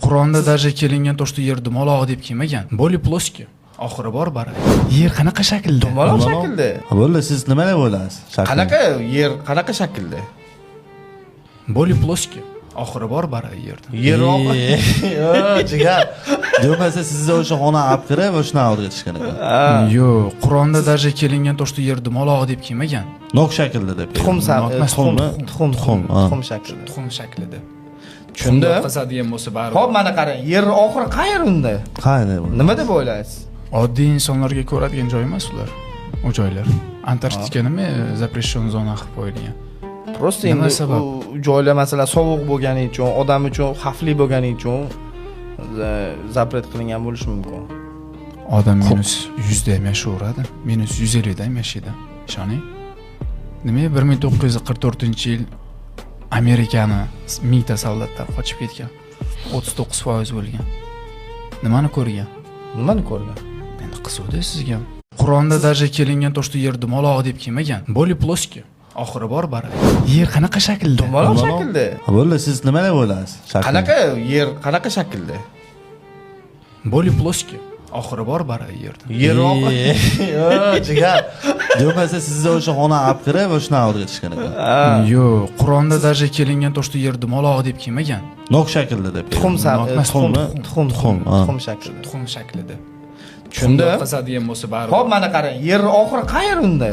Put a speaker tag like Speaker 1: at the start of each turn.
Speaker 1: Qur'onda darja kelingan toshda yer dumaloq deb kelmagan. Bo'li ploski. Oxiri bor baray. Yer qanaqa shaklda?
Speaker 2: Dumaloq shaklda.
Speaker 3: Bo'ldi, siz nima deb o'ylaysiz?
Speaker 2: Qanaqa yer, qanaqa shaklda?
Speaker 1: Bo'li ploski. Oxiri bor baray yerda.
Speaker 2: Yer oxiri.
Speaker 3: Jigar. Bo'lmasa sizni o'sha xona olib kirib, o'shani o'rgatishgan ekan.
Speaker 1: Yo'q, Qur'onda darja kelingan toshda yer dumaloq deb kelmagan.
Speaker 3: Nok shaklida deb.
Speaker 2: Tuxum
Speaker 3: Tuxum
Speaker 2: shaklida.
Speaker 1: Tuxum shaklida.
Speaker 2: Tushundim.
Speaker 1: Qasadigan bo'lsa bari.
Speaker 2: Xo'p, mana qarang, yer oxiri qayerda?
Speaker 3: Qayerda bu?
Speaker 2: Nima deb o'ylaysiz?
Speaker 1: Oddiy insonlarga ko'radigan joy emas ular. O joylar. Antarktika nima запрещён zona qilib qo'yilgan.
Speaker 2: Prosta
Speaker 1: Nima
Speaker 2: endi
Speaker 1: sabab?
Speaker 2: u joylar masalan sovuq bo'lgani uchun, odam uchun xavfli bo'lgani uchun zapret qilingan bo'lishi mumkin.
Speaker 1: Odam -100 da ham yashayveradi, -150 da ham yashaydi. Ishoning. Nimaga 1944-yil Amerikani 1000 ta soldatlar qochib ketgan? 39% bo'lgan. Nimani ko'rgan?
Speaker 2: Nimani ko'rgan?
Speaker 1: Endi qiziqdi sizga. Qur'onda darja kelingan toshda yer dumaloq deb kelmagan. Bo'li ploski. Oxiri bor baray. Yer qanaqa shaklda?
Speaker 2: Dumaloq shaklda.
Speaker 3: Bo'ldi, siz nima deb o'ylaysiz?
Speaker 2: Qanaqa yer, qanaqa shaklda?
Speaker 1: Bo'li ploski. Oxiri bor baray yerda.
Speaker 2: Yer oxiri.
Speaker 3: Jigar. Bo'lmasa sizni o'sha xona olib kirib, o'shani o'rgatishgan ekan.
Speaker 1: Yo'q, Qur'onda darja kelingan toshda yer dumaloq deb kelmagan.
Speaker 3: Nok shaklida deb.
Speaker 2: Tuxum
Speaker 1: Tuxum
Speaker 2: shaklida.
Speaker 1: Tuxum shaklida.
Speaker 2: Tushundim.
Speaker 1: Qasadigan bo'lsa bari.
Speaker 2: Xo'p, mana qarang, yer oxiri qayerda?